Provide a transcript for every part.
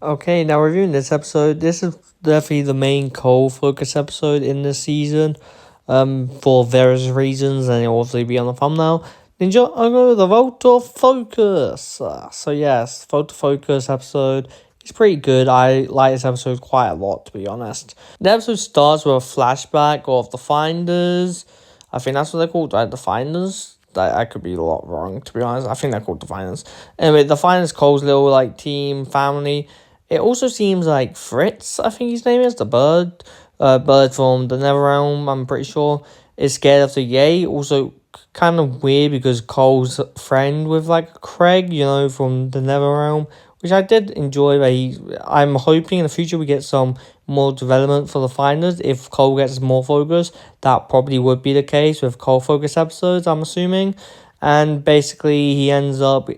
Okay, now reviewing this episode, this is definitely the main Cole focus episode in this season, for various reasons, and it'll obviously be on the thumbnail. Ninjago, the Vote of Focus. So yes, Vote of Focus episode is pretty good. I like this episode quite a lot, to be honest. The episode starts with a flashback of the Finders. I think that's what they're called, right? The Finders. I could be a lot wrong, to be honest. I think they're called the Finders. Anyway, the Finders, Cole's little team family. It also seems like Fritz, I think his name is, the bird. Bird from the Netherrealm, I'm pretty sure, is scared of the Yay. Also, kind of weird because Cole's friend with, Craig, from the Netherrealm, which I did enjoy. But I'm hoping in the future we get some more development for the Finders. If Cole gets more focus, that probably would be the case with Cole focus episodes, I'm assuming. And basically, he ends up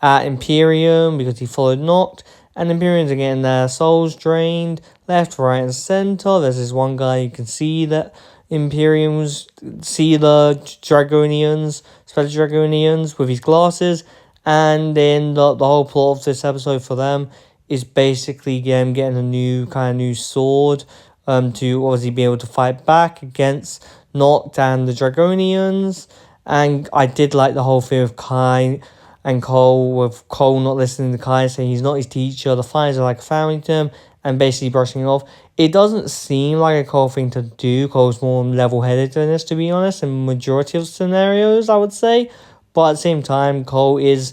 at Imperium because he followed Noct. And Imperians are getting their souls drained left, right, and center. There's this one guy you can see that Imperiums see the Dragonians, special Dragonians with his glasses. And then the whole plot of this episode for them is basically them getting a new sword to obviously be able to fight back against Noct and the Dragonians. And I did like the whole thing of Kai and Cole, with Cole not listening to Kai, saying he's not his teacher. The fires are like a family to him, and basically brushing it off. It doesn't seem like a Cole thing to do. Cole's more level-headed than this, to be honest, in majority of scenarios, I would say. But at the same time, Cole is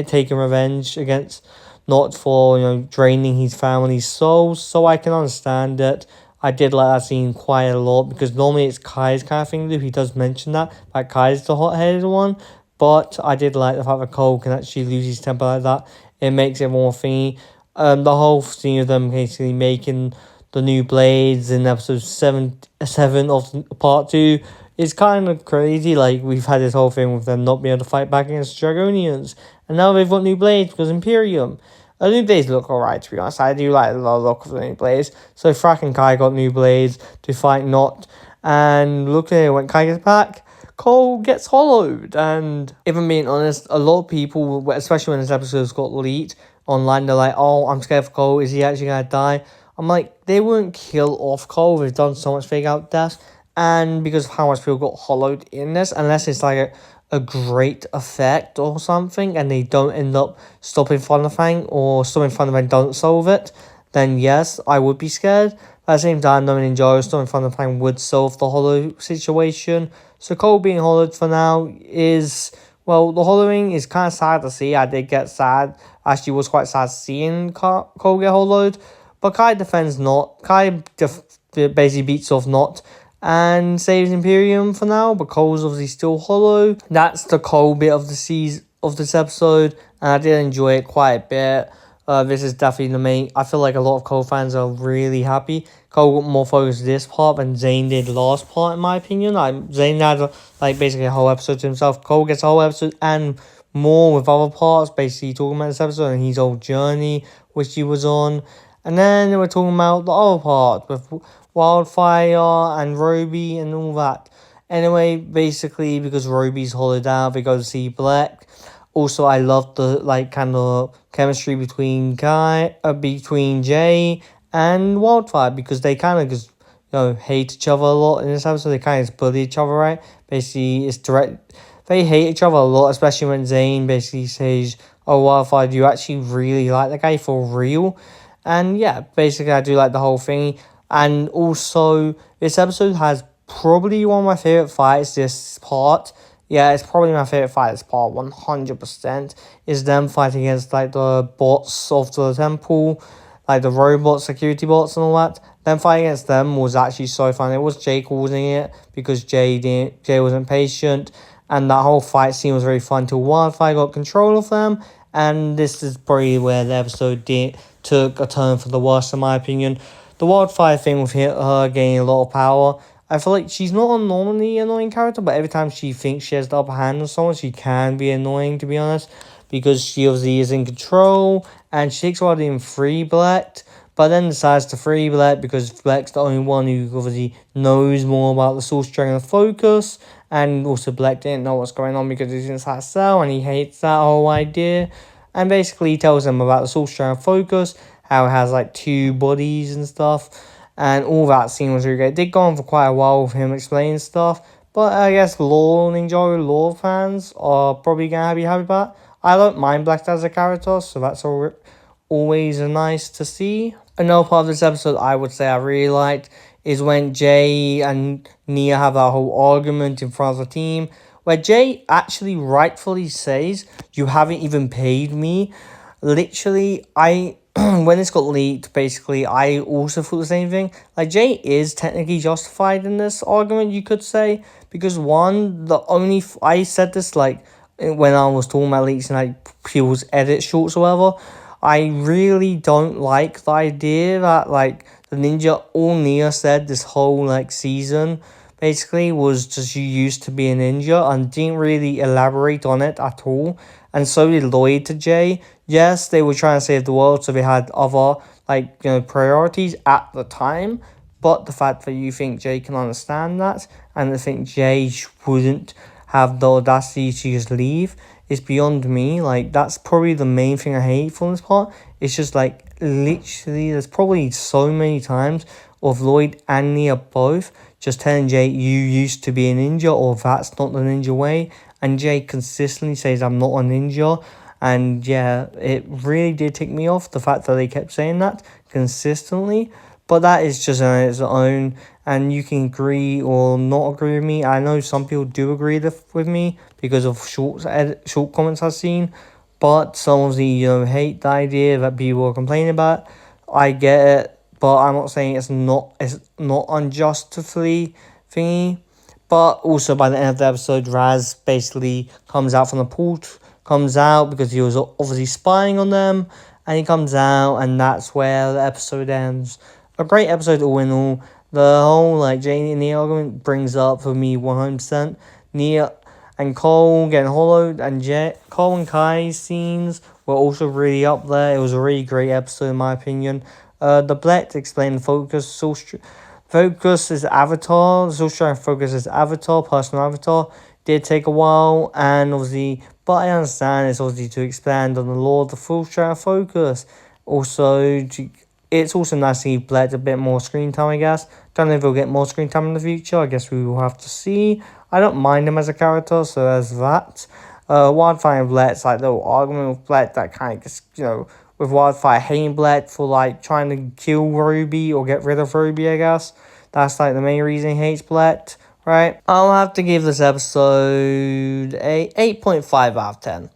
taking revenge against not for draining his family's souls. So I can understand it. I did like that scene quite a lot because normally it's Kai's kind of thing to do. He does mention that, like Kai's the hot-headed one. But I did like the fact that Cole can actually lose his temper like that. It makes it more thingy. The whole scene of them basically making the new blades in episode 7 of part 2 is kind of crazy. Like, we've had this whole thing with them not being able to fight back against Dragonians. And now they've got new blades because Imperium. The new blades look alright, to be honest. I do like the look of the new blades. So Frack and Kai got new blades to fight Not. And look at it, when Kai gets back, Cole gets hollowed. And if I'm being honest, a lot of people, especially when this episode's got leaked online, they're like, oh, I'm scared for Cole. Is he actually going to die? I'm like, they wouldn't kill off Cole. They've done so much fake out death. And because of how much people got hollowed in this, unless it's like a great effect or something, and they don't end up stopping Thunderfang, or stopping Thunderfang don't solve it, then yes, I would be scared. But at the same time, knowing Ninjago, stopping Thunderfang would solve the hollow situation. So Cole being hollowed for now is, well, the hollowing is kind of sad to see. I did get sad. Actually, was quite sad seeing Cole get hollowed. But Kai defends Not. Kai basically beats off Not and saves Imperium for now, but Cole's obviously still hollow. That's the Cole bit of the season of this episode, and I did enjoy it quite a bit. This is definitely the main. I feel like a lot of Cole fans are really happy. Cole got more focus this part than Zane did last part, in my opinion. Zane had basically a whole episode to himself. Cole gets a whole episode and more with other parts, basically talking about this episode and his old journey which he was on. And then we're talking about the other part with Wildfire and Roby and all that. Anyway, basically, because Roby's hollowed out, they go to see Black. Also, I love the kind of chemistry between Jay and Wildfire, because they kind of just hate each other a lot in this episode. They kind of just bully each other, right? Basically, it's direct. They hate each other a lot, especially when Zane basically says, "Oh, Wildfire, do you actually really like the guy for real?" And yeah, basically, I do like the whole thing. And also, this episode has probably one of my favorite fights this part. Yeah, it's probably my favorite fight this part, 100%. Is them fighting against the bots of the temple, the robot security bots and all that. Them fighting against them was actually so fun. It was Jay causing it because Jay wasn't patient. And that whole fight scene was very fun till Wildfire got control of them. And this is probably where the episode took a turn for the worse, in my opinion. The Wildfire thing with her gaining a lot of power, I feel like she's not a normally annoying character, but every time she thinks she has the upper hand on someone, she can be annoying, to be honest, because she obviously is in control, and she takes a while to even free Black, but then decides to free Black because Black's the only one who obviously knows more about the Source Dragon of Focus, and also Black didn't know what's going on because he's inside a cell, and he hates that whole idea. and basically he tells them about the Soul Strand Focus, how it has like two bodies and stuff, and all that scene was really great. It did go on for quite a while with him explaining stuff, but I guess Ninjago fans are probably gonna be happy about it. I don't mind Black as a character, so that's always nice to see. Another part of this episode I would say I really liked is when Jay and Nia have that whole argument in front of the team, where Jay actually rightfully says, "You haven't even paid me." Literally, I when this got leaked, basically, I also thought the same thing. Like, Jay is technically justified in this argument, you could say, because one, I said this, like, when I was talking about leaks and, like, people's edit shorts or whatever, I really don't like the idea that, like, all Nia said this whole, like, season, basically, was just you used to be a ninja and didn't really elaborate on it at all. And so did Lloyd to Jay. Yes, they were trying to save the world, so they had other, like, priorities at the time. But the fact that you think Jay can understand that, and I think Jay wouldn't have the audacity to just leave, is beyond me. Like, that's probably the main thing I hate from this part. It's just, like, literally, there's probably so many times of Lloyd and Nia both just telling Jay, you used to be a ninja, or that's not the ninja way. And Jay consistently says, I'm not a ninja. And yeah, it really did tick me off, the fact that they kept saying that consistently. But that is just on its own, and you can agree or not agree with me. I know some people do agree with me because of short comments I've seen. But some of the, hate the idea that people are complaining about. I get it, but I'm not saying it's not unjustly thingy. But also by the end of the episode, Raz basically comes out from the pool, comes out because he was obviously spying on them, and he comes out, and that's where the episode ends. A great episode all in all. The whole, like, Jane and Nia argument brings up for me 100%. Nia and Cole getting hollowed, and Cole and Kai's scenes were also really up there. It was a really great episode in my opinion. The Blet explained Focus is Avatar. The Soul Focus is Avatar, personal Avatar. Did take a while, and obviously, but I understand it's obviously to expand on the lore of the Full Strand Focus. Also, it's also nice to give Bled a bit more screen time, I guess. Don't know if he'll get more screen time in the future. I guess we will have to see. I don't mind him as a character, so there's that. Wildfire and Bled's like little argument with Bled that kind of just, with Wildfire hating Bled for, like, trying to kill Ruby or get rid of Ruby, I guess. That's, like, the main reason he hates Bled, right? I'll have to give this episode a 8.5 out of 10.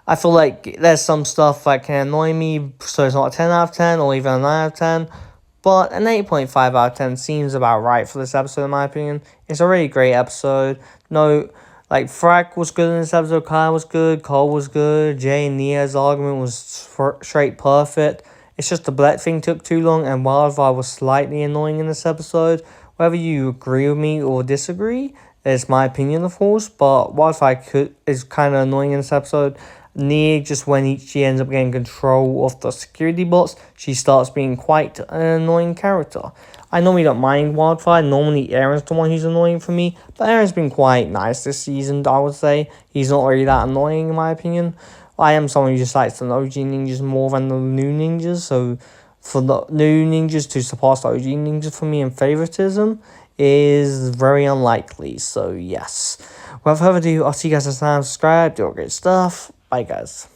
I feel like there's some stuff that can annoy me, so it's not a 10 out of 10 or even a 9 out of 10. But an 8.5 out of 10 seems about right for this episode, in my opinion. It's a really great episode. No, like, Frack was good in this episode, Kyle was good, Cole was good, Jay and Nia's argument was straight perfect. It's just the Black thing took too long, and Wildfire was slightly annoying in this episode. Whether you agree with me or disagree, it's my opinion, of course, but Wildfire is kind of annoying in this episode. Nia, just when she ends up getting control of the security bots, she starts being quite an annoying character. I normally don't mind Wildfire. Normally, Aaron's the one who's annoying for me, but Aaron's been quite nice this season, I would say. He's not really that annoying, in my opinion. I am someone who just likes the OG ninjas more than the new ninjas, so for the new ninjas to surpass the OG ninjas for me in favoritism is very unlikely, so yes. Without further ado, I'll see you guys next time. Subscribe, do all great stuff. Bye, guys.